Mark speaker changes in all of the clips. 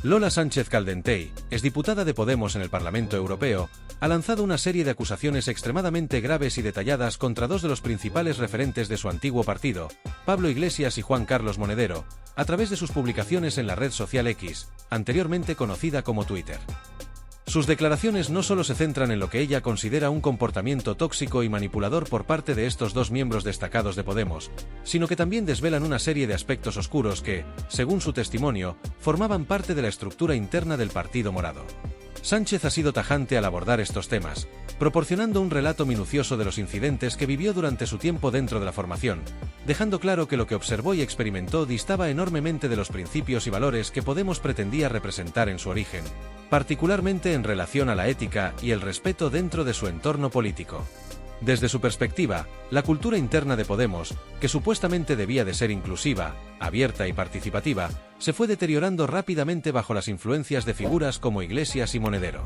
Speaker 1: Lola Sánchez Caldentey, exdiputada de Podemos en el Parlamento Europeo, ha lanzado una serie de acusaciones extremadamente graves y detalladas contra dos de los principales referentes de su antiguo partido, Pablo Iglesias y Juan Carlos Monedero, a través de sus publicaciones en la red social X, anteriormente conocida como Twitter. Sus declaraciones no solo se centran en lo que ella considera un comportamiento tóxico y manipulador por parte de estos dos miembros destacados de Podemos, sino que también desvelan una serie de aspectos oscuros que, según su testimonio, formaban parte de la estructura interna del Partido Morado. Sánchez ha sido tajante al abordar estos temas, proporcionando un relato minucioso de los incidentes que vivió durante su tiempo dentro de la formación, dejando claro que lo que observó y experimentó distaba enormemente de los principios y valores que Podemos pretendía representar en su origen, particularmente en relación a la ética y el respeto dentro de su entorno político. Desde su perspectiva, la cultura interna de Podemos, que supuestamente debía de ser inclusiva, abierta y participativa, se fue deteriorando rápidamente bajo las influencias de figuras como Iglesias y Monedero.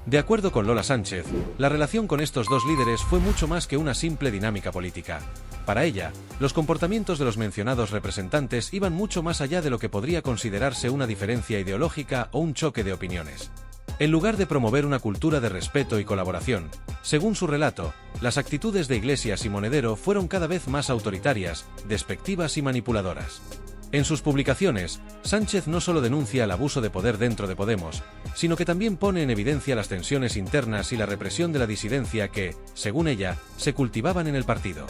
Speaker 1: De acuerdo con Lola Sánchez, la relación con estos dos líderes fue mucho más que una simple dinámica política. Para ella, los comportamientos de los mencionados representantes iban mucho más allá de lo que podría considerarse una diferencia ideológica o un choque de opiniones. En lugar de promover una cultura de respeto y colaboración, según su relato, las actitudes de Iglesias y Monedero fueron cada vez más autoritarias, despectivas y manipuladoras. En sus publicaciones, Sánchez no solo denuncia el abuso de poder dentro de Podemos, sino que también pone en evidencia las tensiones internas y la represión de la disidencia que, según ella, se cultivaban en el partido.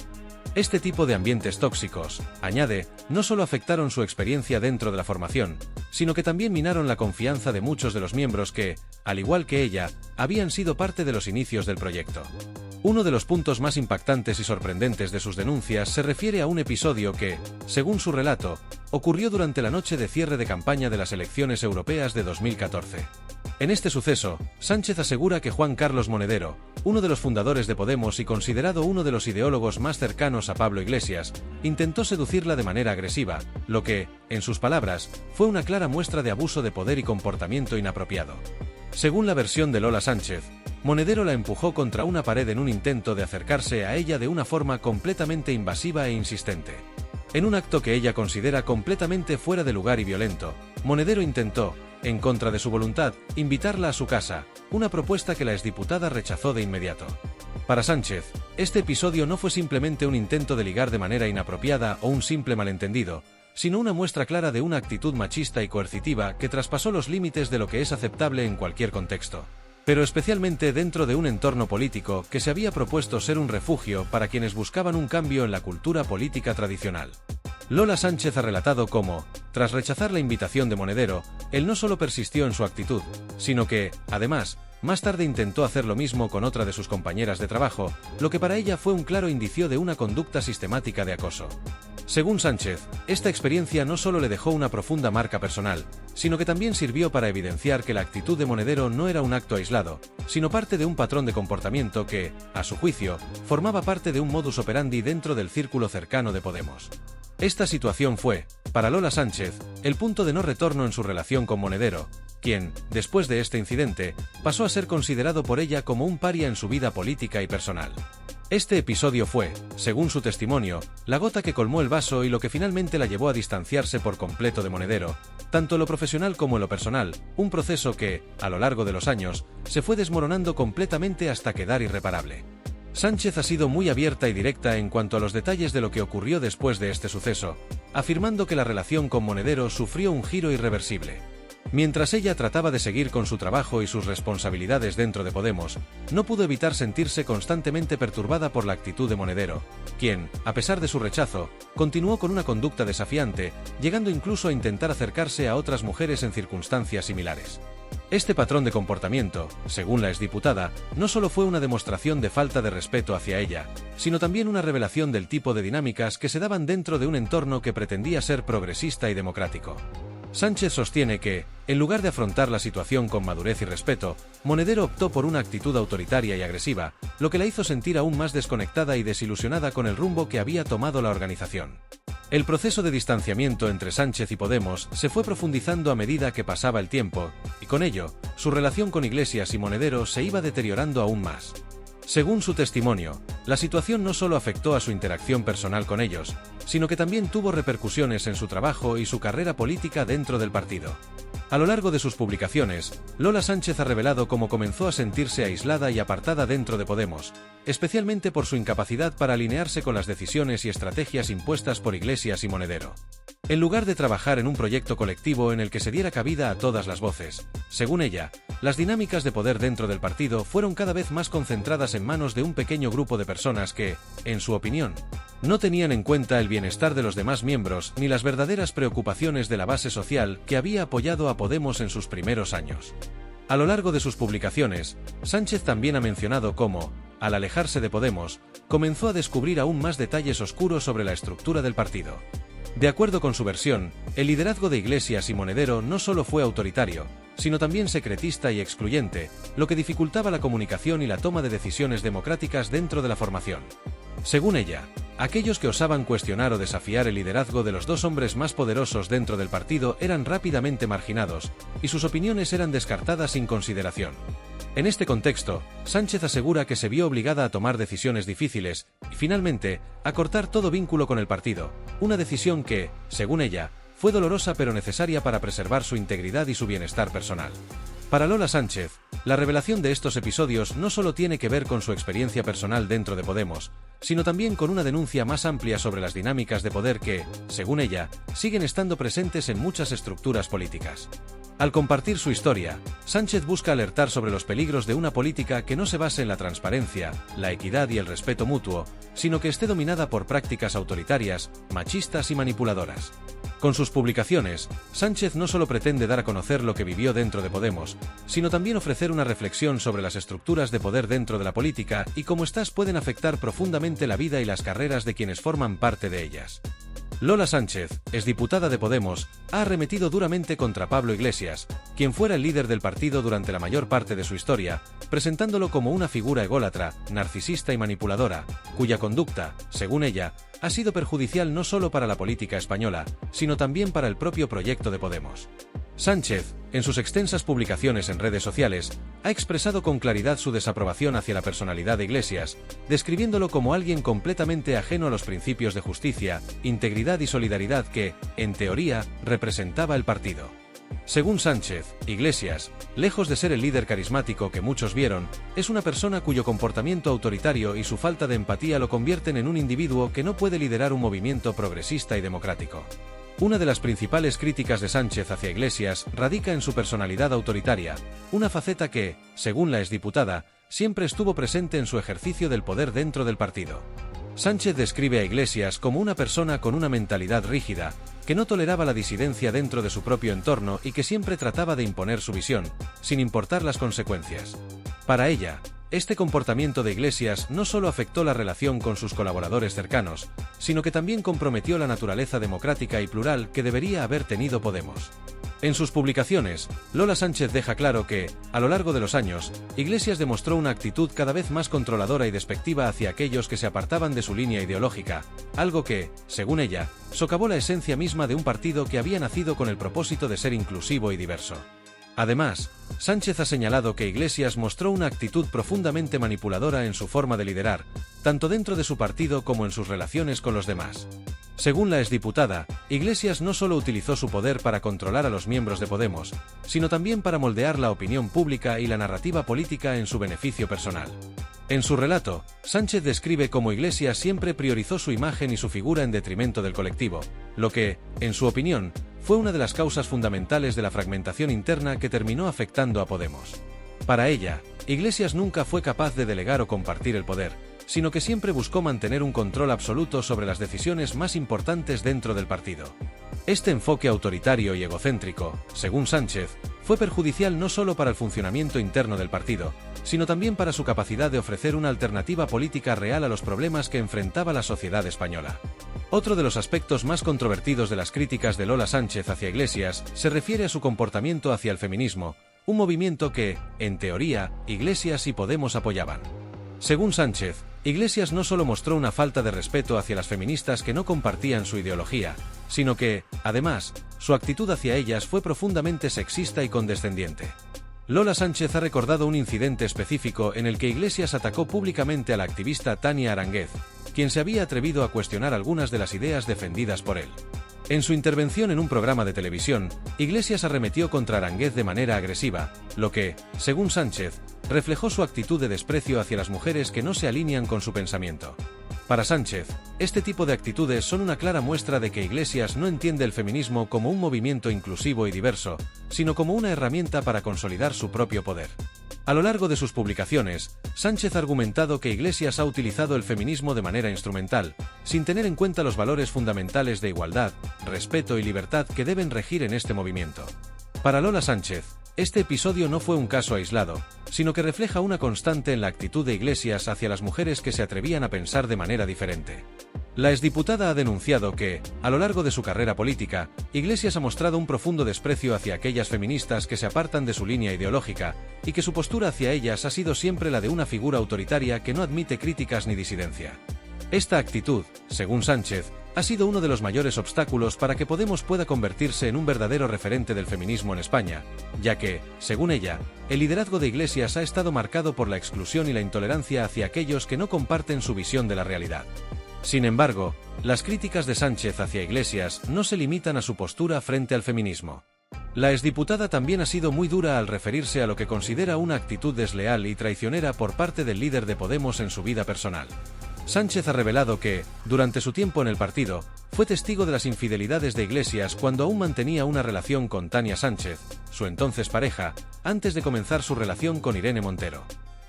Speaker 1: Este tipo de ambientes tóxicos, añade, no solo afectaron su experiencia dentro de la formación, sino que también minaron la confianza de muchos de los miembros que, al igual que ella, habían sido parte de los inicios del proyecto. Uno de los puntos más impactantes y sorprendentes de sus denuncias se refiere a un episodio que, según su relato, ocurrió durante la noche de cierre de campaña de las elecciones europeas de 2014. En este suceso, Sánchez asegura que Juan Carlos Monedero, uno de los fundadores de Podemos y considerado uno de los ideólogos más cercanos a Pablo Iglesias, intentó seducirla de manera agresiva, lo que, en sus palabras, fue una clara muestra de abuso de poder y comportamiento inapropiado. Según la versión de Lola Sánchez, Monedero la empujó contra una pared en un intento de acercarse a ella de una forma completamente invasiva e insistente. En un acto que ella considera completamente fuera de lugar y violento, Monedero intentó, en contra de su voluntad, invitarla a su casa, una propuesta que la exdiputada rechazó de inmediato. Para Sánchez, este episodio no fue simplemente un intento de ligar de manera inapropiada o un simple malentendido, sino una muestra clara de una actitud machista y coercitiva que traspasó los límites de lo que es aceptable en cualquier contexto, pero especialmente dentro de un entorno político que se había propuesto ser un refugio para quienes buscaban un cambio en la cultura política tradicional. Lola Sánchez ha relatado cómo, tras rechazar la invitación de Monedero, él no solo persistió en su actitud, sino que, además, más tarde intentó hacer lo mismo con otra de sus compañeras de trabajo, lo que para ella fue un claro indicio de una conducta sistemática de acoso. Según Sánchez, esta experiencia no solo le dejó una profunda marca personal, sino que también sirvió para evidenciar que la actitud de Monedero no era un acto aislado, sino parte de un patrón de comportamiento que, a su juicio, formaba parte de un modus operandi dentro del círculo cercano de Podemos. Esta situación fue, para Lola Sánchez, el punto de no retorno en su relación con Monedero, quien, después de este incidente, pasó a ser considerado por ella como un paria en su vida política y personal. Este episodio fue, según su testimonio, la gota que colmó el vaso y lo que finalmente la llevó a distanciarse por completo de Monedero, tanto en lo profesional como en lo personal, un proceso que, a lo largo de los años, se fue desmoronando completamente hasta quedar irreparable. Sánchez ha sido muy abierta y directa en cuanto a los detalles de lo que ocurrió después de este suceso, afirmando que la relación con Monedero sufrió un giro irreversible. Mientras ella trataba de seguir con su trabajo y sus responsabilidades dentro de Podemos, no pudo evitar sentirse constantemente perturbada por la actitud de Monedero, quien, a pesar de su rechazo, continuó con una conducta desafiante, llegando incluso a intentar acercarse a otras mujeres en circunstancias similares. Este patrón de comportamiento, según la exdiputada, no solo fue una demostración de falta de respeto hacia ella, sino también una revelación del tipo de dinámicas que se daban dentro de un entorno que pretendía ser progresista y democrático. Sánchez sostiene que, en lugar de afrontar la situación con madurez y respeto, Monedero optó por una actitud autoritaria y agresiva, lo que la hizo sentir aún más desconectada y desilusionada con el rumbo que había tomado la organización. El proceso de distanciamiento entre Sánchez y Podemos se fue profundizando a medida que pasaba el tiempo, y con ello, su relación con Iglesias y Monedero se iba deteriorando aún más. Según su testimonio, la situación no solo afectó a su interacción personal con ellos, sino que también tuvo repercusiones en su trabajo y su carrera política dentro del partido. A lo largo de sus publicaciones, Lola Sánchez ha revelado cómo comenzó a sentirse aislada y apartada dentro de Podemos, especialmente por su incapacidad para alinearse con las decisiones y estrategias impuestas por Iglesias y Monedero. En lugar de trabajar en un proyecto colectivo en el que se diera cabida a todas las voces, según ella, las dinámicas de poder dentro del partido fueron cada vez más concentradas en manos de un pequeño grupo de personas que, en su opinión, no tenían en cuenta el bienestar de los demás miembros ni las verdaderas preocupaciones de la base social que había apoyado a Podemos en sus primeros años. A lo largo de sus publicaciones, Sánchez también ha mencionado cómo, al alejarse de Podemos, comenzó a descubrir aún más detalles oscuros sobre la estructura del partido. De acuerdo con su versión, el liderazgo de Iglesias y Monedero no solo fue autoritario, sino también secretista y excluyente, lo que dificultaba la comunicación y la toma de decisiones democráticas dentro de la formación. Según ella, aquellos que osaban cuestionar o desafiar el liderazgo de los dos hombres más poderosos dentro del partido eran rápidamente marginados, y sus opiniones eran descartadas sin consideración. En este contexto, Sánchez asegura que se vio obligada a tomar decisiones difíciles y, finalmente, a cortar todo vínculo con el partido, una decisión que, según ella, fue dolorosa pero necesaria para preservar su integridad y su bienestar personal. Para Lola Sánchez, la revelación de estos episodios no solo tiene que ver con su experiencia personal dentro de Podemos, sino también con una denuncia más amplia sobre las dinámicas de poder que, según ella, siguen estando presentes en muchas estructuras políticas. Al compartir su historia, Sánchez busca alertar sobre los peligros de una política que no se base en la transparencia, la equidad y el respeto mutuo, sino que esté dominada por prácticas autoritarias, machistas y manipuladoras. Con sus publicaciones, Sánchez no solo pretende dar a conocer lo que vivió dentro de Podemos, sino también ofrecer una reflexión sobre las estructuras de poder dentro de la política y cómo éstas pueden afectar profundamente la vida y las carreras de quienes forman parte de ellas. Lola Sánchez, exdiputada de Podemos, ha arremetido duramente contra Pablo Iglesias, quien fuera el líder del partido durante la mayor parte de su historia, presentándolo como una figura ególatra, narcisista y manipuladora, cuya conducta, según ella, ha sido perjudicial no solo para la política española, sino también para el propio proyecto de Podemos. Sánchez, en sus extensas publicaciones en redes sociales, ha expresado con claridad su desaprobación hacia la personalidad de Iglesias, describiéndolo como alguien completamente ajeno a los principios de justicia, integridad y solidaridad que, en teoría, representaba el partido. Según Sánchez, Iglesias, lejos de ser el líder carismático que muchos vieron, es una persona cuyo comportamiento autoritario y su falta de empatía lo convierten en un individuo que no puede liderar un movimiento progresista y democrático. Una de las principales críticas de Sánchez hacia Iglesias radica en su personalidad autoritaria, una faceta que, según la exdiputada, siempre estuvo presente en su ejercicio del poder dentro del partido. Sánchez describe a Iglesias como una persona con una mentalidad rígida, que no toleraba la disidencia dentro de su propio entorno y que siempre trataba de imponer su visión, sin importar las consecuencias. Para ella, este comportamiento de Iglesias no solo afectó la relación con sus colaboradores cercanos, sino que también comprometió la naturaleza democrática y plural que debería haber tenido Podemos. En sus publicaciones, Lola Sánchez deja claro que, a lo largo de los años, Iglesias demostró una actitud cada vez más controladora y despectiva hacia aquellos que se apartaban de su línea ideológica, algo que, según ella, socavó la esencia misma de un partido que había nacido con el propósito de ser inclusivo y diverso. Además, Sánchez ha señalado que Iglesias mostró una actitud profundamente manipuladora en su forma de liderar, tanto dentro de su partido como en sus relaciones con los demás. Según la exdiputada, Iglesias no solo utilizó su poder para controlar a los miembros de Podemos, sino también para moldear la opinión pública y la narrativa política en su beneficio personal. En su relato, Sánchez describe cómo Iglesias siempre priorizó su imagen y su figura en detrimento del colectivo, lo que, en su opinión, fue una de las causas fundamentales de la fragmentación interna que terminó afectando a Podemos. Para ella, Iglesias nunca fue capaz de delegar o compartir el poder, sino que siempre buscó mantener un control absoluto sobre las decisiones más importantes dentro del partido. Este enfoque autoritario y egocéntrico, según Sánchez, fue perjudicial no solo para el funcionamiento interno del partido, sino también para su capacidad de ofrecer una alternativa política real a los problemas que enfrentaba la sociedad española. Otro de los aspectos más controvertidos de las críticas de Lola Sánchez hacia Iglesias se refiere a su comportamiento hacia el feminismo, un movimiento que, en teoría, Iglesias y Podemos apoyaban. Según Sánchez, Iglesias no solo mostró una falta de respeto hacia las feministas que no compartían su ideología, sino que, además, su actitud hacia ellas fue profundamente sexista y condescendiente. Lola Sánchez ha recordado un incidente específico en el que Iglesias atacó públicamente a la activista Tania Aránguez, quien se había atrevido a cuestionar algunas de las ideas defendidas por él. En su intervención en un programa de televisión, Iglesias arremetió contra Aránguez de manera agresiva, lo que, según Sánchez, reflejó su actitud de desprecio hacia las mujeres que no se alinean con su pensamiento. Para Sánchez, este tipo de actitudes son una clara muestra de que Iglesias no entiende el feminismo como un movimiento inclusivo y diverso, sino como una herramienta para consolidar su propio poder. A lo largo de sus publicaciones, Sánchez ha argumentado que Iglesias ha utilizado el feminismo de manera instrumental, sin tener en cuenta los valores fundamentales de igualdad, respeto y libertad que deben regir en este movimiento. Para Lola Sánchez, este episodio no fue un caso aislado, sino que refleja una constante en la actitud de Iglesias hacia las mujeres que se atrevían a pensar de manera diferente. La exdiputada ha denunciado que, a lo largo de su carrera política, Iglesias ha mostrado un profundo desprecio hacia aquellas feministas que se apartan de su línea ideológica, y que su postura hacia ellas ha sido siempre la de una figura autoritaria que no admite críticas ni disidencia. Esta actitud, según Sánchez, ha sido uno de los mayores obstáculos para que Podemos pueda convertirse en un verdadero referente del feminismo en España, ya que, según ella, el liderazgo de Iglesias ha estado marcado por la exclusión y la intolerancia hacia aquellos que no comparten su visión de la realidad. Sin embargo, las críticas de Sánchez hacia Iglesias no se limitan a su postura frente al feminismo. La exdiputada también ha sido muy dura al referirse a lo que considera una actitud desleal y traicionera por parte del líder de Podemos en su vida personal. Sánchez ha revelado que, durante su tiempo en el partido, fue testigo de las infidelidades de Iglesias cuando aún mantenía una relación con Tania Sánchez, su entonces pareja, antes de comenzar su relación con Irene Montero.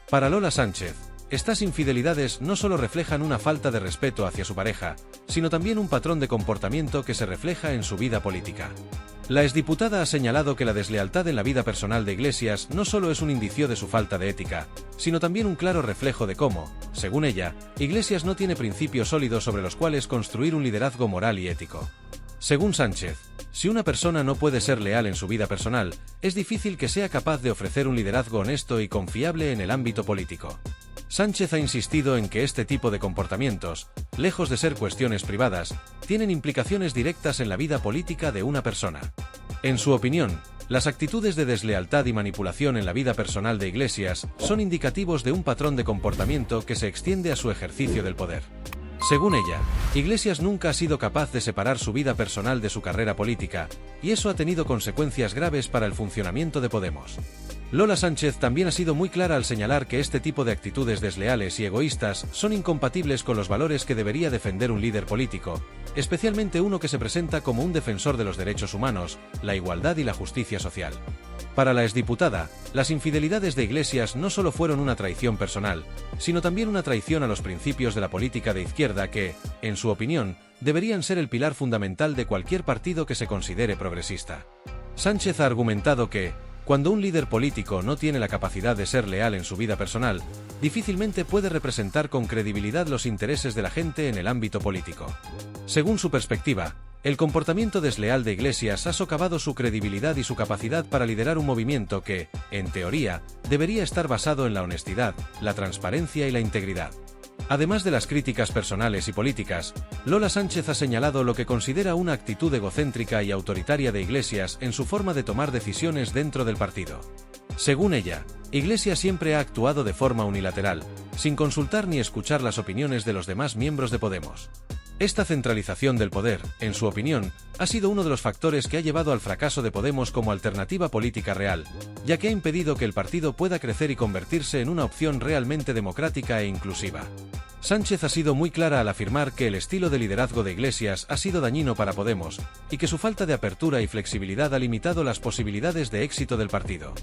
Speaker 1: Para Lola Sánchez, estas infidelidades no solo reflejan una falta de respeto hacia su pareja, sino también un patrón de comportamiento que se refleja en su vida política. La exdiputada ha señalado que la deslealtad en la vida personal de Iglesias no solo es un indicio de su falta de ética, sino también un claro reflejo de cómo, según ella, Iglesias no tiene principios sólidos sobre los cuales construir un liderazgo moral y ético. Según Sánchez, si una persona no puede ser leal en su vida personal, es difícil que sea capaz de ofrecer un liderazgo honesto y confiable en el ámbito político. Sánchez ha insistido en que este tipo de comportamientos, lejos de ser cuestiones privadas, tienen implicaciones directas en la vida política de una persona. En su opinión, las actitudes de deslealtad y manipulación en la vida personal de Iglesias son indicativos de un patrón de comportamiento que se extiende a su ejercicio del poder. Según ella, Iglesias nunca ha sido capaz de separar su vida personal de su carrera política, y eso ha tenido consecuencias graves para el funcionamiento de Podemos. Lola Sánchez también ha sido muy clara al señalar que este tipo de actitudes desleales y egoístas son incompatibles con los valores que debería defender un líder político, especialmente uno que se presenta como un defensor de los derechos humanos, la igualdad y la justicia social. Para la exdiputada, las infidelidades de Iglesias no solo fueron una traición personal, sino también una traición a los principios de la política de izquierda que, en su opinión, deberían ser el pilar fundamental de cualquier partido que se considere progresista. Sánchez ha argumentado que, cuando un líder político no tiene la capacidad de ser leal en su vida personal, difícilmente puede representar con credibilidad los intereses de la gente en el ámbito político. Según su perspectiva, el comportamiento desleal de Iglesias ha socavado su credibilidad y su capacidad para liderar un movimiento que, en teoría, debería estar basado en la honestidad, la transparencia y la integridad. Además de las críticas personales y políticas, Lola Sánchez ha señalado lo que considera una actitud egocéntrica y autoritaria de Iglesias en su forma de tomar decisiones dentro del partido. Según ella, Iglesias siempre ha actuado de forma unilateral, sin consultar ni escuchar las opiniones de los demás miembros de Podemos. Esta centralización del poder, en su opinión, ha sido uno de los factores que ha llevado al fracaso de Podemos como alternativa política real, ya que ha impedido que el partido pueda crecer y convertirse en una opción realmente democrática e inclusiva. Sánchez ha sido muy clara al afirmar que el estilo de liderazgo de Iglesias ha sido dañino para Podemos, y que su falta de apertura y flexibilidad ha limitado las posibilidades de éxito del partido.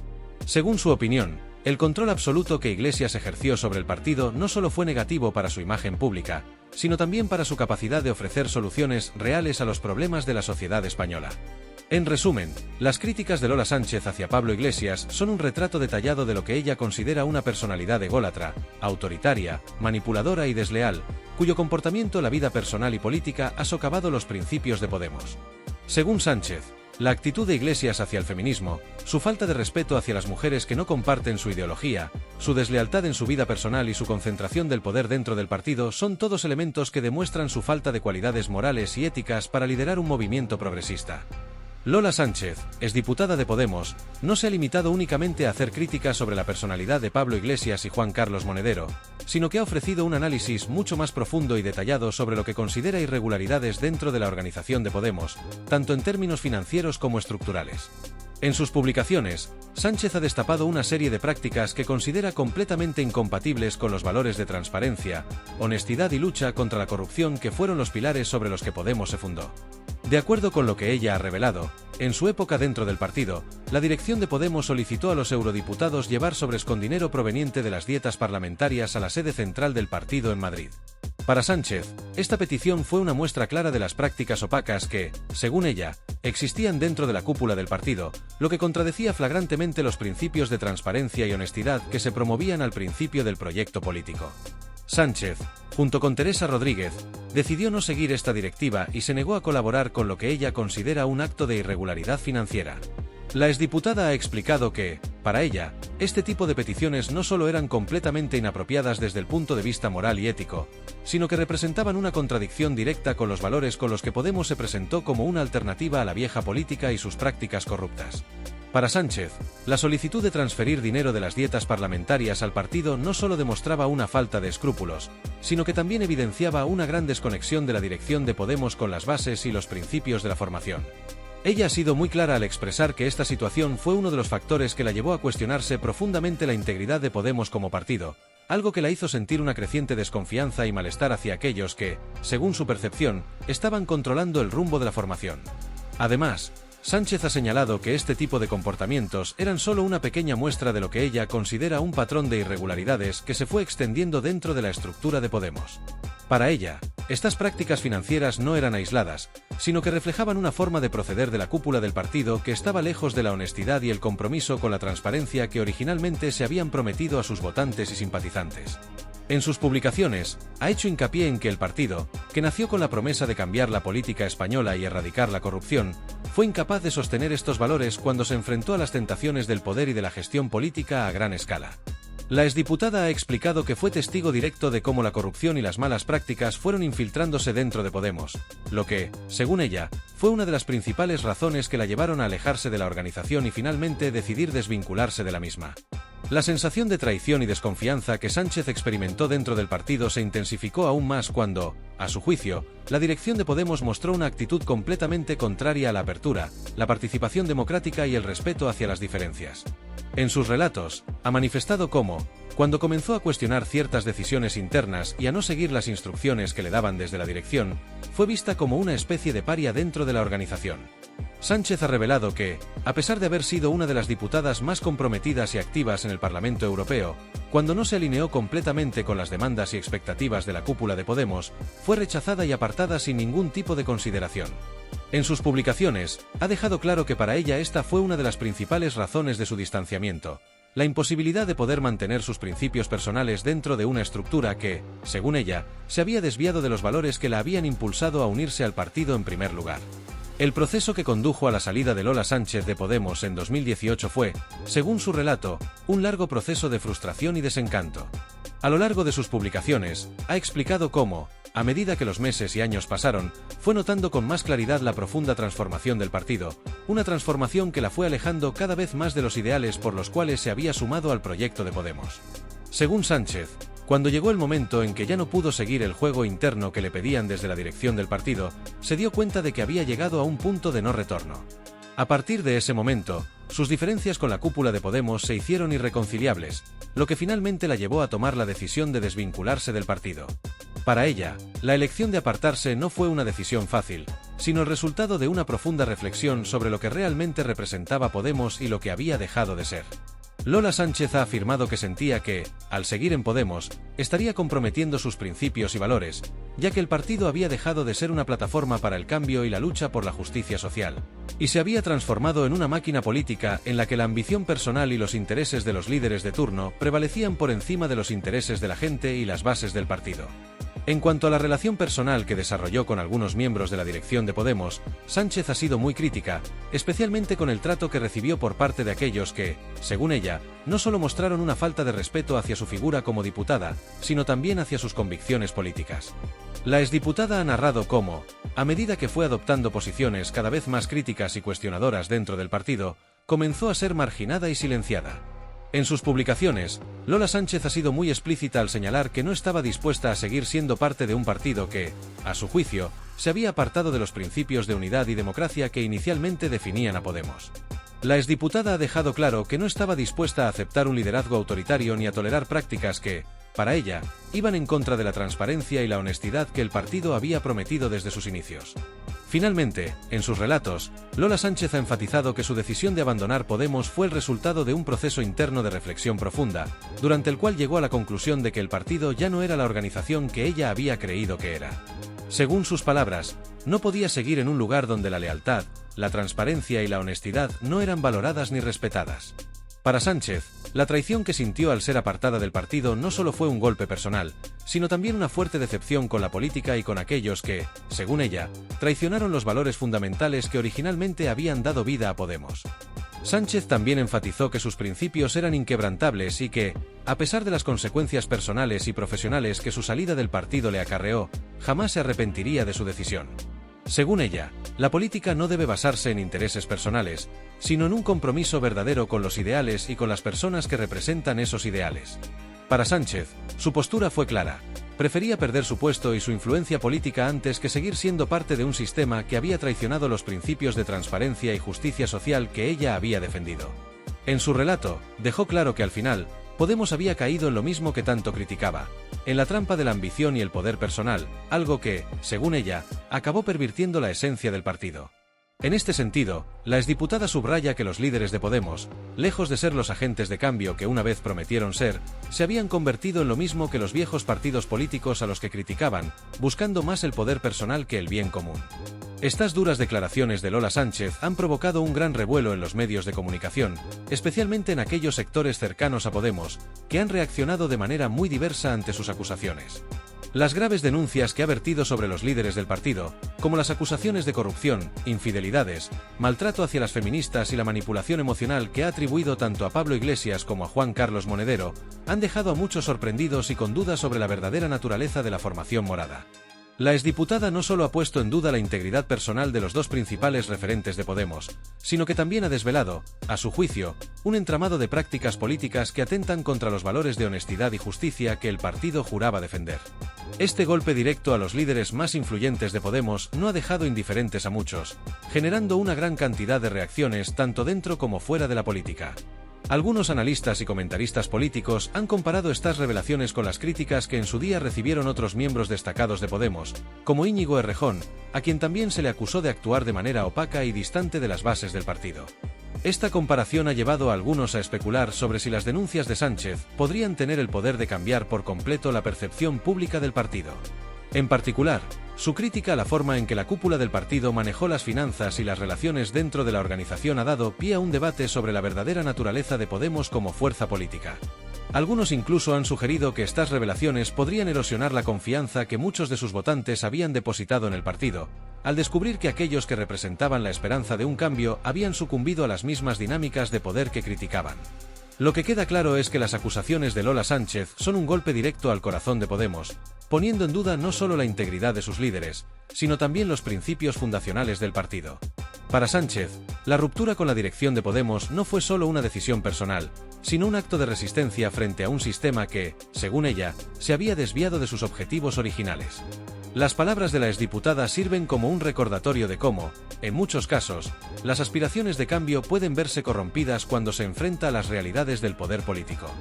Speaker 1: Según su opinión, el control absoluto que Iglesias ejerció sobre el partido no solo fue negativo para su imagen pública, sino también para su capacidad de ofrecer soluciones reales a los problemas de la sociedad española. En resumen, las críticas de Lola Sánchez hacia Pablo Iglesias son un retrato detallado de lo que ella considera una personalidad ególatra, autoritaria, manipuladora y desleal, cuyo comportamiento en la vida personal y política ha socavado los principios de Podemos. Según Sánchez, la actitud de Iglesias hacia el feminismo, su falta de respeto hacia las mujeres que no comparten su ideología, su deslealtad en su vida personal y su concentración del poder dentro del partido son todos elementos que demuestran su falta de cualidades morales y éticas para liderar un movimiento progresista. Lola Sánchez, exdiputada de Podemos, no se ha limitado únicamente a hacer críticas sobre la personalidad de Pablo Iglesias y Juan Carlos Monedero, sino que ha ofrecido un análisis mucho más profundo y detallado sobre lo que considera irregularidades dentro de la organización de Podemos, tanto en términos financieros como estructurales. En sus publicaciones, Sánchez ha destapado una serie de prácticas que considera completamente incompatibles con los valores de transparencia, honestidad y lucha contra la corrupción que fueron los pilares sobre los que Podemos se fundó. De acuerdo con lo que ella ha revelado, en su época dentro del partido, la dirección de Podemos solicitó a los eurodiputados llevar sobres con dinero proveniente de las dietas parlamentarias a la sede central del partido en Madrid. Para Sánchez, esta petición fue una muestra clara de las prácticas opacas que, según ella, existían dentro de la cúpula del partido, lo que contradecía flagrantemente los principios de transparencia y honestidad que se promovían al principio del proyecto político. Sánchez, junto con Teresa Rodríguez, decidió no seguir esta directiva y se negó a colaborar con lo que ella considera un acto de irregularidad financiera. La exdiputada ha explicado que, para ella, este tipo de peticiones no solo eran completamente inapropiadas desde el punto de vista moral y ético, sino que representaban una contradicción directa con los valores con los que Podemos se presentó como una alternativa a la vieja política y sus prácticas corruptas. Para Sánchez, la solicitud de transferir dinero de las dietas parlamentarias al partido no solo demostraba una falta de escrúpulos, sino que también evidenciaba una gran desconexión de la dirección de Podemos con las bases y los principios de la formación. Ella ha sido muy clara al expresar que esta situación fue uno de los factores que la llevó a cuestionarse profundamente la integridad de Podemos como partido, algo que la hizo sentir una creciente desconfianza y malestar hacia aquellos que, según su percepción, estaban controlando el rumbo de la formación. Además, Sánchez ha señalado que este tipo de comportamientos eran solo una pequeña muestra de lo que ella considera un patrón de irregularidades que se fue extendiendo dentro de la estructura de Podemos. Para ella, estas prácticas financieras no eran aisladas, sino que reflejaban una forma de proceder de la cúpula del partido que estaba lejos de la honestidad y el compromiso con la transparencia que originalmente se habían prometido a sus votantes y simpatizantes. En sus publicaciones, ha hecho hincapié en que el partido, que nació con la promesa de cambiar la política española y erradicar la corrupción, fue incapaz de sostener estos valores cuando se enfrentó a las tentaciones del poder y de la gestión política a gran escala. La exdiputada ha explicado que fue testigo directo de cómo la corrupción y las malas prácticas fueron infiltrándose dentro de Podemos, lo que, según ella, fue una de las principales razones que la llevaron a alejarse de la organización y finalmente decidir desvincularse de la misma. La sensación de traición y desconfianza que Sánchez experimentó dentro del partido se intensificó aún más cuando, a su juicio, la dirección de Podemos mostró una actitud completamente contraria a la apertura, la participación democrática y el respeto hacia las diferencias. En sus relatos, ha manifestado cómo, cuando comenzó a cuestionar ciertas decisiones internas y a no seguir las instrucciones que le daban desde la dirección, fue vista como una especie de paria dentro de la organización. Sánchez ha revelado que, a pesar de haber sido una de las diputadas más comprometidas y activas en el Parlamento Europeo, cuando no se alineó completamente con las demandas y expectativas de la cúpula de Podemos, fue rechazada y apartada sin ningún tipo de consideración. En sus publicaciones, ha dejado claro que para ella esta fue una de las principales razones de su distanciamiento, la imposibilidad de poder mantener sus principios personales dentro de una estructura que, según ella, se había desviado de los valores que la habían impulsado a unirse al partido en primer lugar. El proceso que condujo a la salida de Lola Sánchez de Podemos en 2018 fue, según su relato, un largo proceso de frustración y desencanto. A lo largo de sus publicaciones, ha explicado cómo, a medida que los meses y años pasaron, fue notando con más claridad la profunda transformación del partido, una transformación que la fue alejando cada vez más de los ideales por los cuales se había sumado al proyecto de Podemos. Según Sánchez, cuando llegó el momento en que ya no pudo seguir el juego interno que le pedían desde la dirección del partido, se dio cuenta de que había llegado a un punto de no retorno. A partir de ese momento, sus diferencias con la cúpula de Podemos se hicieron irreconciliables, lo que finalmente la llevó a tomar la decisión de desvincularse del partido. Para ella, la elección de apartarse no fue una decisión fácil, sino el resultado de una profunda reflexión sobre lo que realmente representaba Podemos y lo que había dejado de ser. Lola Sánchez ha afirmado que sentía que, al seguir en Podemos, estaría comprometiendo sus principios y valores, ya que el partido había dejado de ser una plataforma para el cambio y la lucha por la justicia social, y se había transformado en una máquina política en la que la ambición personal y los intereses de los líderes de turno prevalecían por encima de los intereses de la gente y las bases del partido. En cuanto a la relación personal que desarrolló con algunos miembros de la dirección de Podemos, Sánchez ha sido muy crítica, especialmente con el trato que recibió por parte de aquellos que, según ella, no solo mostraron una falta de respeto hacia su figura como diputada, sino también hacia sus convicciones políticas. La exdiputada ha narrado cómo, a medida que fue adoptando posiciones cada vez más críticas y cuestionadoras dentro del partido, comenzó a ser marginada y silenciada. En sus publicaciones, Lola Sánchez ha sido muy explícita al señalar que no estaba dispuesta a seguir siendo parte de un partido que, a su juicio, se había apartado de los principios de unidad y democracia que inicialmente definían a Podemos. La exdiputada ha dejado claro que no estaba dispuesta a aceptar un liderazgo autoritario ni a tolerar prácticas que, para ella, iban en contra de la transparencia y la honestidad que el partido había prometido desde sus inicios. Finalmente, en sus relatos, Lola Sánchez ha enfatizado que su decisión de abandonar Podemos fue el resultado de un proceso interno de reflexión profunda, durante el cual llegó a la conclusión de que el partido ya no era la organización que ella había creído que era. Según sus palabras, no podía seguir en un lugar donde la lealtad, la transparencia y la honestidad no eran valoradas ni respetadas. Para Sánchez, la traición que sintió al ser apartada del partido no solo fue un golpe personal, sino también una fuerte decepción con la política y con aquellos que, según ella, traicionaron los valores fundamentales que originalmente habían dado vida a Podemos. Sánchez también enfatizó que sus principios eran inquebrantables y que, a pesar de las consecuencias personales y profesionales que su salida del partido le acarreó, jamás se arrepentiría de su decisión. Según ella, la política no debe basarse en intereses personales, sino en un compromiso verdadero con los ideales y con las personas que representan esos ideales. Para Sánchez, su postura fue clara: prefería perder su puesto y su influencia política antes que seguir siendo parte de un sistema que había traicionado los principios de transparencia y justicia social que ella había defendido. En su relato, dejó claro que al final, Podemos había caído en lo mismo que tanto criticaba, en la trampa de la ambición y el poder personal, algo que, según ella, acabó pervirtiendo la esencia del partido. En este sentido, la exdiputada subraya que los líderes de Podemos, lejos de ser los agentes de cambio que una vez prometieron ser, se habían convertido en lo mismo que los viejos partidos políticos a los que criticaban, buscando más el poder personal que el bien común. Estas duras declaraciones de Lola Sánchez han provocado un gran revuelo en los medios de comunicación, especialmente en aquellos sectores cercanos a Podemos, que han reaccionado de manera muy diversa ante sus acusaciones. Las graves denuncias que ha vertido sobre los líderes del partido, como las acusaciones de corrupción, infidelidades, maltrato hacia las feministas y la manipulación emocional que ha atribuido tanto a Pablo Iglesias como a Juan Carlos Monedero, han dejado a muchos sorprendidos y con dudas sobre la verdadera naturaleza de la formación morada. La exdiputada no solo ha puesto en duda la integridad personal de los dos principales referentes de Podemos, sino que también ha desvelado, a su juicio, un entramado de prácticas políticas que atentan contra los valores de honestidad y justicia que el partido juraba defender. Este golpe directo a los líderes más influyentes de Podemos no ha dejado indiferentes a muchos, generando una gran cantidad de reacciones tanto dentro como fuera de la política. Algunos analistas y comentaristas políticos han comparado estas revelaciones con las críticas que en su día recibieron otros miembros destacados de Podemos, como Íñigo Errejón, a quien también se le acusó de actuar de manera opaca y distante de las bases del partido. Esta comparación ha llevado a algunos a especular sobre si las denuncias de Sánchez podrían tener el poder de cambiar por completo la percepción pública del partido. En particular, su crítica a la forma en que la cúpula del partido manejó las finanzas y las relaciones dentro de la organización ha dado pie a un debate sobre la verdadera naturaleza de Podemos como fuerza política. Algunos incluso han sugerido que estas revelaciones podrían erosionar la confianza que muchos de sus votantes habían depositado en el partido, al descubrir que aquellos que representaban la esperanza de un cambio habían sucumbido a las mismas dinámicas de poder que criticaban. Lo que queda claro es que las acusaciones de Lola Sánchez son un golpe directo al corazón de Podemos, poniendo en duda no solo la integridad de sus líderes, sino también los principios fundacionales del partido. Para Sánchez, la ruptura con la dirección de Podemos no fue solo una decisión personal, sino un acto de resistencia frente a un sistema que, según ella, se había desviado de sus objetivos originales. Las palabras de la exdiputada sirven como un recordatorio de cómo, en muchos casos, las aspiraciones de cambio pueden verse corrompidas cuando se enfrenta a las realidades del poder político.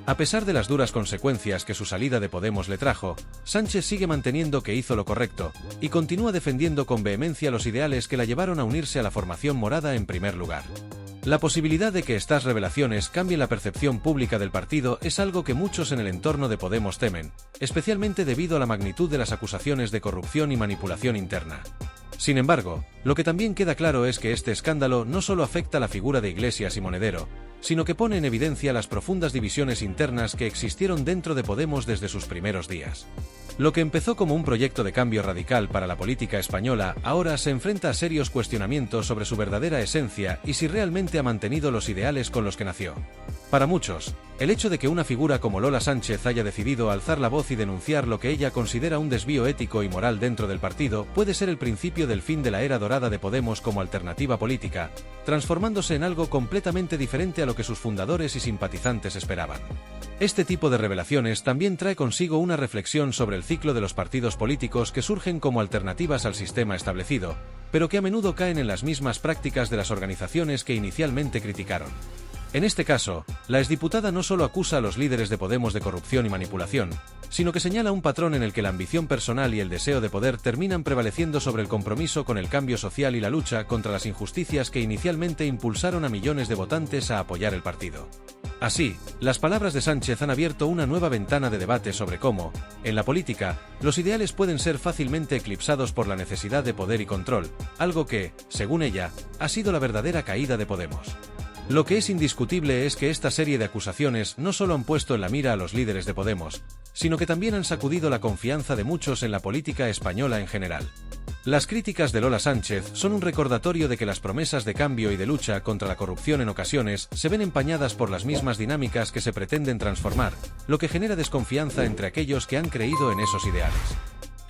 Speaker 1: A pesar de las duras consecuencias que su salida de Podemos le trajo, Sánchez sigue manteniendo que hizo lo correcto, y continúa defendiendo con vehemencia los ideales que la llevaron a unirse a la formación morada en primer lugar. La posibilidad de que estas revelaciones cambien la percepción pública del partido es algo que muchos en el entorno de Podemos temen, especialmente debido a la magnitud de las acusaciones de corrupción y manipulación interna. Sin embargo, lo que también queda claro es que este escándalo no solo afecta a la figura de Iglesias y Monedero, sino que pone en evidencia las profundas divisiones internas que existieron dentro de Podemos desde sus primeros días. Lo que empezó como un proyecto de cambio radical para la política española ahora se enfrenta a serios cuestionamientos sobre su verdadera esencia y si realmente ha mantenido los ideales con los que nació. Para muchos, el hecho de que una figura como Lola Sánchez haya decidido alzar la voz y denunciar lo que ella considera un desvío ético y moral dentro del partido puede ser el principio del fin de la era dorada de Podemos como alternativa política, transformándose en algo completamente diferente a lo que sus fundadores y simpatizantes esperaban. Este tipo de revelaciones también trae consigo una reflexión sobre el ciclo de los partidos políticos que surgen como alternativas al sistema establecido, pero que a menudo caen en las mismas prácticas de las organizaciones que inicialmente criticaron. En este caso, la exdiputada no solo acusa a los líderes de Podemos de corrupción y manipulación, sino que señala un patrón en el que la ambición personal y el deseo de poder terminan prevaleciendo sobre el compromiso con el cambio social y la lucha contra las injusticias que inicialmente impulsaron a millones de votantes a apoyar el partido. Así, las palabras de Sánchez han abierto una nueva ventana de debate sobre cómo, en la política, los ideales pueden ser fácilmente eclipsados por la necesidad de poder y control, algo que, según ella, ha sido la verdadera caída de Podemos. Lo que es indiscutible es que esta serie de acusaciones no solo han puesto en la mira a los líderes de Podemos, sino que también han sacudido la confianza de muchos en la política española en general. Las críticas de Lola Sánchez son un recordatorio de que las promesas de cambio y de lucha contra la corrupción en ocasiones se ven empañadas por las mismas dinámicas que se pretenden transformar, lo que genera desconfianza entre aquellos que han creído en esos ideales.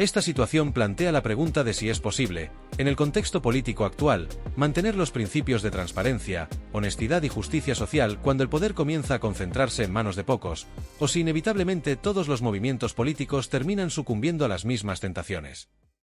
Speaker 1: Esta situación plantea la pregunta de si es posible, en el contexto político actual, mantener los principios de transparencia, honestidad y justicia social cuando el poder comienza a concentrarse en manos de pocos, o si inevitablemente todos los movimientos políticos terminan sucumbiendo a las mismas tentaciones.